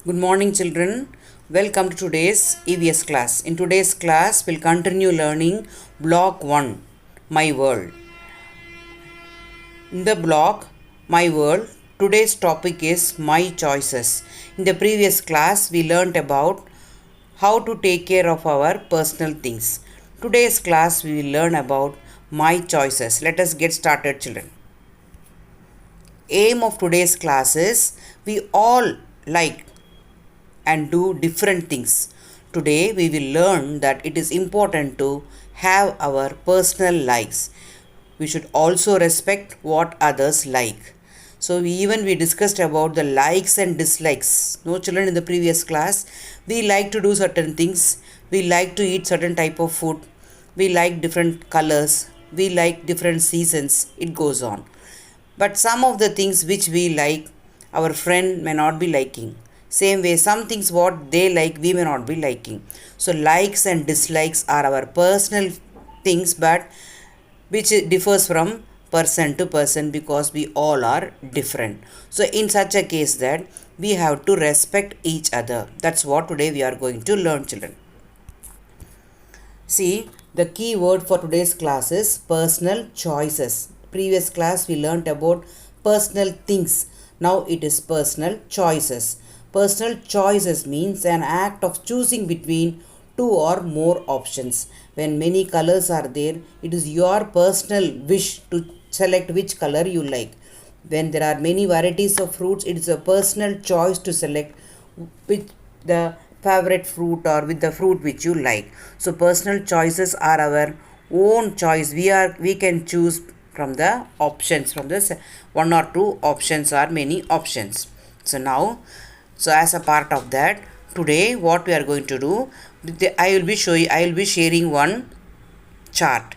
Good morning, children. Welcome to today's EVS class. In today's class, we'll continue learning Block 1, My World. In the block, My World, today's topic is My Choices. In the previous class, we learnt about how to take care of our personal things. Today's class, we will learn about My Choices. Let us get started, children. Aim of today's class is we all like and do different things. Today we will learn that it is important to have our personal likes. We should also respect what others like. So we discussed about the likes and dislikes. No, children, in the previous class, we like to do certain things. We like to eat certain type of food. We like different colors. We like different seasons. It goes on. But some of the things which we like, our friend may not be liking. Same way, some things what they like, we may not be liking. So likes and dislikes are our personal things, but which differs from person to person because we all are different. So in such a case that we have to respect each other. That's what today we are going to learn, children. See, the key word for today's class is personal choices. Previous class we learnt about personal things. Now it is personal choices. Personal choices means an act of choosing between two or more options. When many colors are there, it is your personal wish to select which color you like. When there are many varieties of fruits, it is a personal choice to select with the favorite fruit or with the fruit which you like. So personal choices are our own choice. We can choose from the options, from this one or two options or many options. So as a part of that, today what we are going to do, I will be sharing one chart.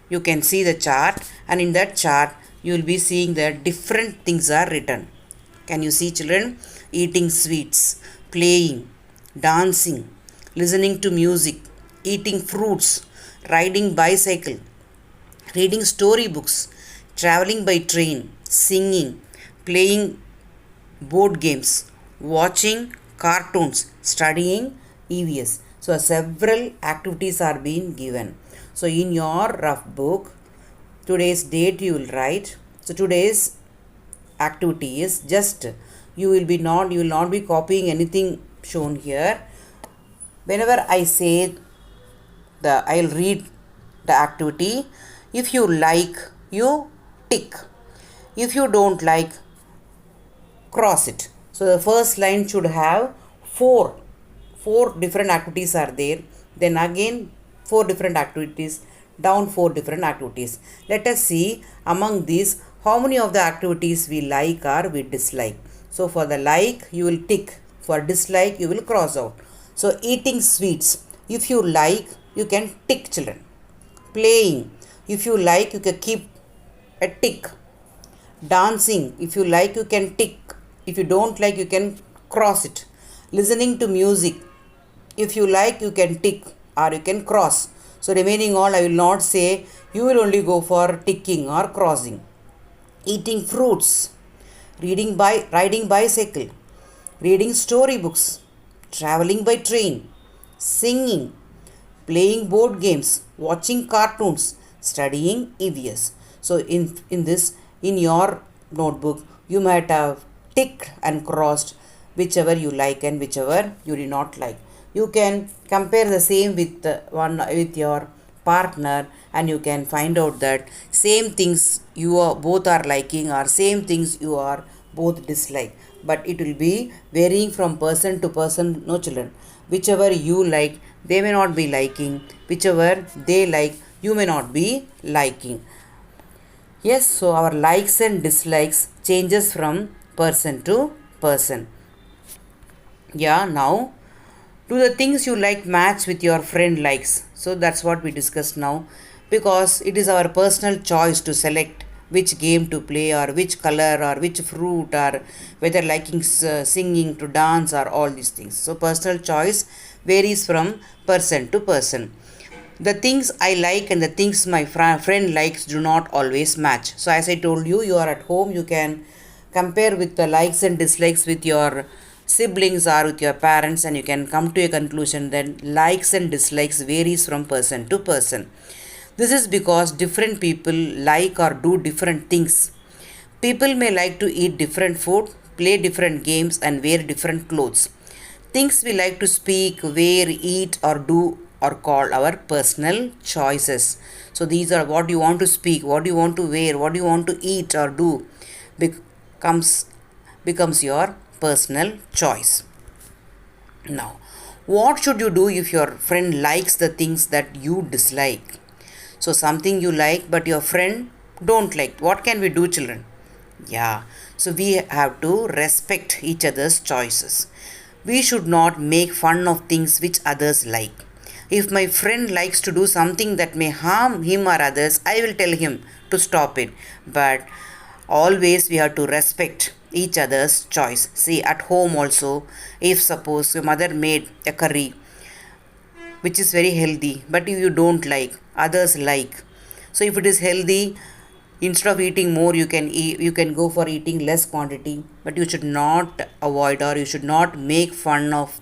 You can see the chart, and in that chart you will be seeing that different things are written. Can you see, children? Eating sweets, playing, dancing, listening to music, eating fruits, riding bicycle, reading storybooks, traveling by train, singing, playing board games, watching cartoons, studying EVS. So several activities are being given. So in your rough book, today's date you will write. So today's activity is just you will not be copying anything shown here. Whenever I say I'll read the activity. If you like, you tick. If you don't like, cross it. So the first line should have four different activities are there. Then again 4 different activities, down 4 different activities. Let us see among these how many of the activities we like or we dislike. So for the like you will tick, for dislike you will cross out. So eating sweets, if you like you can tick, children. Playing, if you like you can keep a tick. Dancing, if you like you can tick. If you don't like, you can cross it. Listening to music, if you like, you can tick or you can cross. So remaining all I will not say, you will only go for ticking or crossing. Eating fruits, riding bicycle, reading storybooks, traveling by train, singing, playing board games, watching cartoons, studying EVS. So in your notebook, you might have ticked and crossed whichever you like and whichever you did not like. You can compare the same with your partner, and you can find out that same things both are liking or same things you are both dislike. But it will be varying from person to person, no, children. Whichever you like, they may not be liking. Whichever they like, you may not be liking. Yes, so our likes and dislikes changes from person to person. Yeah, now do the things you like match with your friend likes? So that's what we discussed now, because it is our personal choice to select which game to play or which color or which fruit or whether liking singing to dance or all these things. So personal choice varies from person to person. The things I like and the things my friend likes do not always match. So as I told you, you are at home, you can compare with the likes and dislikes with your siblings are with your parents, and you can come to a conclusion that likes and dislikes varies from person to person. This is because different people like or do different things. People may like to eat different food, play different games, and wear different clothes. Things we like to speak, wear, eat, or do are called our personal choices. So these are what you want to speak, what you want to wear, what you want to eat or do becomes becomes your personal choice. Now, what should you do if your friend likes the things that you dislike? So something you like but your friend don't like, what can we do, children? Yeah, so we have to respect each other's choices. We should not make fun of things which others like. If my friend likes to do something that may harm him or others, I will tell him to stop it. But always we have to respect each other's choice. See, at home also, if suppose your mother made a curry which is very healthy, but if you don't like, others like. So if it is healthy, instead of eating more, you can go for eating less quantity, but you should not avoid or you should not make fun of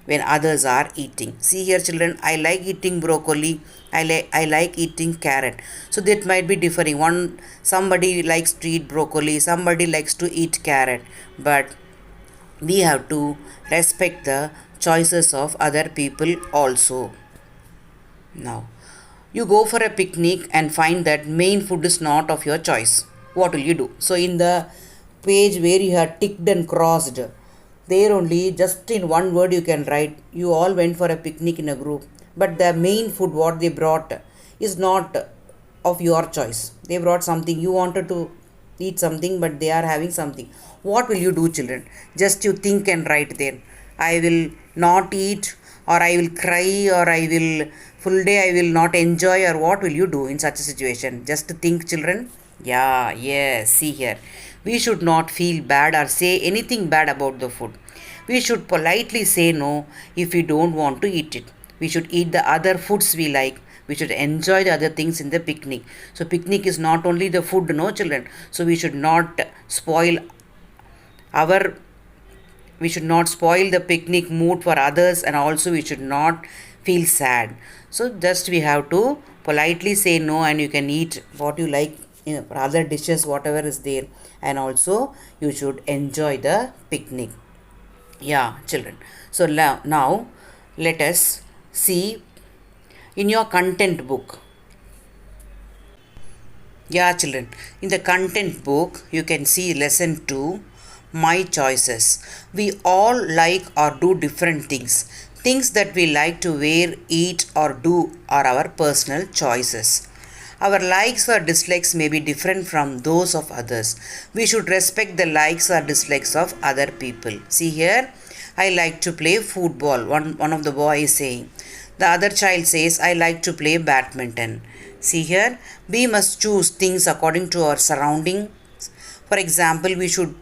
when others are eating. See here, children, I like eating broccoli, I like eating carrot. So that might be differing. Somebody likes to eat broccoli, somebody likes to eat carrot, but we have to respect the choices of other people also. Now, you go for a picnic and find that main food is not of your choice. What will you do? So in the page where you have ticked and crossed, there only just in one word you can write, you all went for a picnic in a group, but the main food what they brought is not of your choice. They brought something, you wanted to eat something, but they are having something. What will you do, children? Just you think and write there. I will not eat, or I will cry, or I will full day I will not enjoy, or what will you do in such a situation? Just think, children. Yeah, yes, see here. We should not feel bad or say anything bad about the food. We should politely say no if we don't want to eat it. We should eat the other foods we like. We should enjoy the other things in the picnic. So picnic is not only the food, no, children. So we should not spoil our we should not spoil the picnic mood for others, and also we should not feel sad. So just we have to politely say no, and you can eat what you like, other dishes whatever is there, and also you should enjoy the picnic. Yeah, children. So now let us see in your content book. Yeah, children. In the content book, you can see lesson 2, My Choices. We all like or do different things. Things that we like to wear, eat, or do are our personal choices. Our likes or dislikes may be different from those of others. We should respect the likes or dislikes of other people. See here, I like to play football. One of the boys is saying. The other child says, I like to play badminton. See here, we must choose things according to our surrounding. For example, we should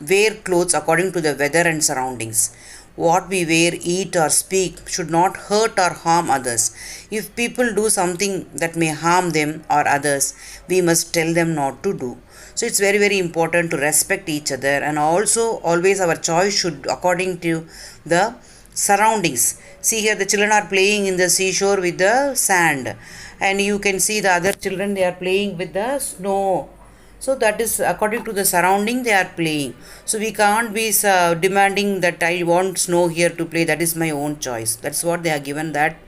wear clothes according to the weather and surroundings. What we wear, eat, or speak should not hurt or harm others. If people do something that may harm them or others, we must tell them not to do. So it's very, very important to respect each other, and also always our choice should according to the surroundings. See here, the children are playing in the seashore with the sand, and you can see the other children, they are playing with the snow. So that is according to the surrounding they are playing. So we can't be demanding that I want snow here to play, that is my own choice. That's what they are given, that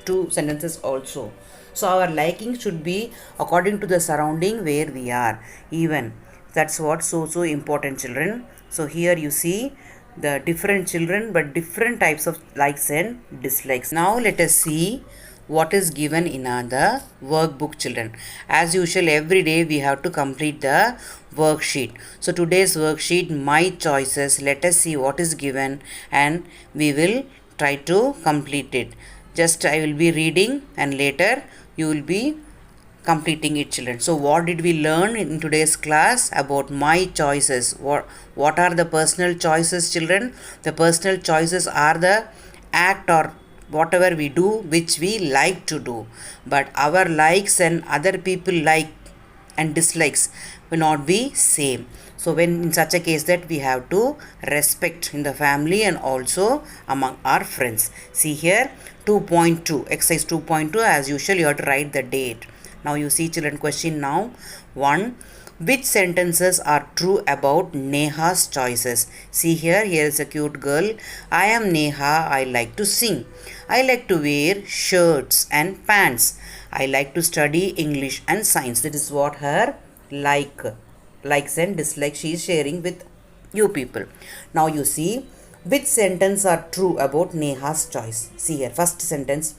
two sentences also. So our liking should be according to the surrounding where we are. Even that's what so important, children. So here you see the different children, but different types of likes and dislikes. Now let us see what is given in the workbook, children. As usual, every day we have to complete the worksheet. So today's worksheet, My Choices, let us see what is given and we will try to complete it. Just I will be reading and later you will be completing it, children. So what did we learn in today's class about my choices? What are the personal choices, children? The personal choices are the act or whatever we do which we like to do, but our likes and other people like and dislikes will not be same. So when in such a case that we have to respect in the family and also among our friends. See here 2.2, exercise 2.2, as usual you have to write the date. Now you see children, question now 1. Which sentences are true about Neha's choices? See here is a cute girl. I am Neha, I like to sing. I like to wear shirts and pants. I like to study English and science. That is what her likes and dislikes she is sharing with you people. Now you see which sentence are true about Neha's choice. See here, first sentence,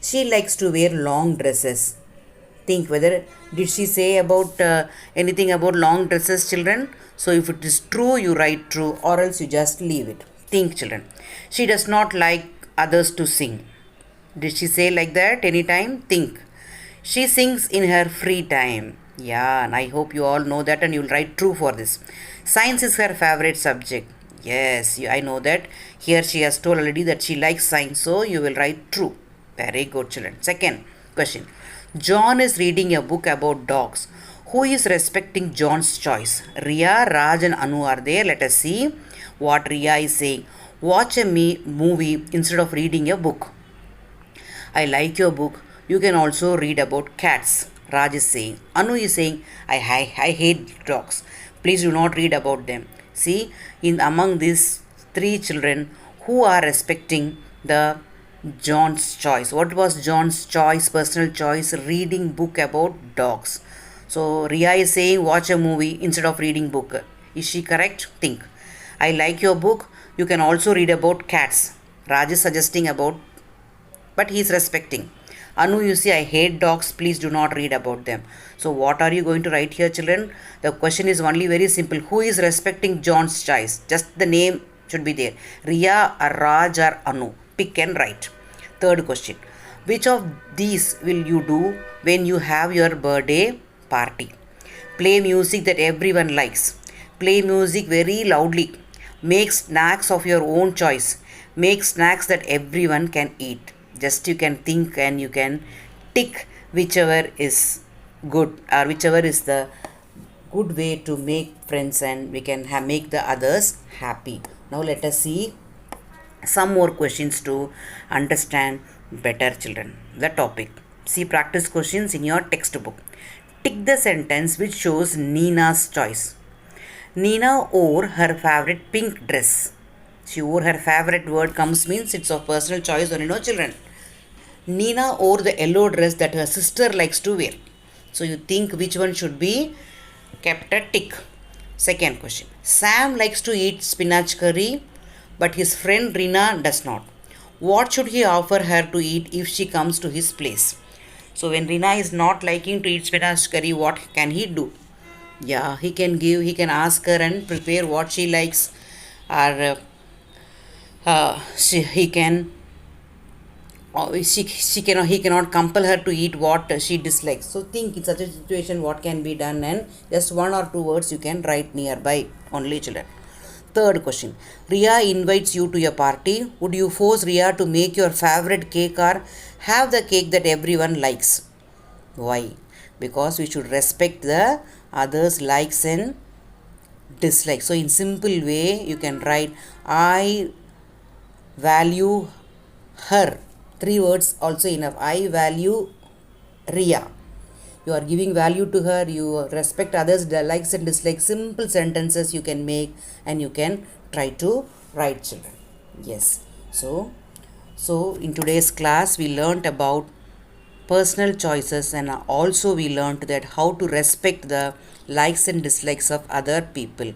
she likes to wear long dresses. Think whether did she say about anything about long dresses, children. So if it is true, you write true, or else you just leave it. Think children. She does not like others to sing. Did she say like that anytime? Think. She sings in her free time. Yeah, and I hope you all know that and you'll write true for this. Science is her favorite subject. Yes, I know that. Here she has told already that she likes science, so you will write true. Very good children. Second question. John is reading a book about dogs. Who is respecting John's choice? Riya, Raj and Anu are there. Let us see what Riya is saying. Watch a movie instead of reading a book. I like your book. You can also read about cats. Raj is saying. Anu is saying, I hate dogs. Please do not read about them. See, in among these three children, who are respecting the John's choice? What was John's choice, personal choice? Reading book about dogs. So Riya is saying watch a movie instead of reading book. Is she correct? Think. I like your book. You can also read about cats. Raj is suggesting about, but he is respecting. Anu, you see, I hate dogs. Please do not read about them. So what are you going to write here, children? The question is only very simple. Who is respecting John's choice? Just the name should be there. Riya or Raj or Anu. Pick and write. Third question. Which of these will you do when you have your birthday party? Play music that everyone likes. Play music very loudly. Make snacks of your own choice. Make snacks that everyone can eat. Just you can think and you can tick whichever is good or whichever is the good way to make friends and we can make the others happy. Now let us see some more questions to understand better, children, the topic. See practice questions in your textbook. Tick the sentence which shows Nina's choice. Nina wore her favorite pink dress. She wore her favorite, word comes means it's of personal choice only, no children. Nina wore the yellow dress that her sister likes to wear. So you think which one should be kept a tick. Second question. Sam likes to eat spinach curry, but his friend Rina does not. What should he offer her to eat if she comes to his place? So when Rina is not liking to eat spinach curry, what can he do? Yeah, he can ask her and prepare what she likes, or he cannot compel her to eat what she dislikes. So think in such a situation what can be done, and just one or two words you can write nearby only, children. Third question. Riya invites you to a party. Would you force Riya to make your favorite cake or have the cake that everyone likes? Why? Because we should respect the others' likes and dislikes. So in simple way you can write I value her. 3 words also enough. I value Riya. You are giving value to her. You respect others' likes and dislikes. Simple sentences you can make and you can try to write, children. Yes. So in today's class we learnt about personal choices, and also we learnt that how to respect the likes and dislikes of other people.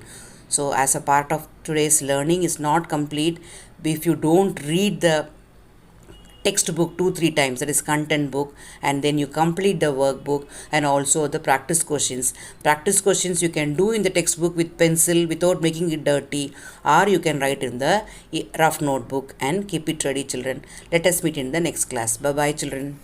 So as a part of today's learning is not complete if you don't read the textbook 2-3 times, that is content book, and then you complete the workbook and also the practice questions you can do in the textbook with pencil without making it dirty, or you can write in the rough notebook and keep it ready, children. Let us meet in the next class. Bye bye, children.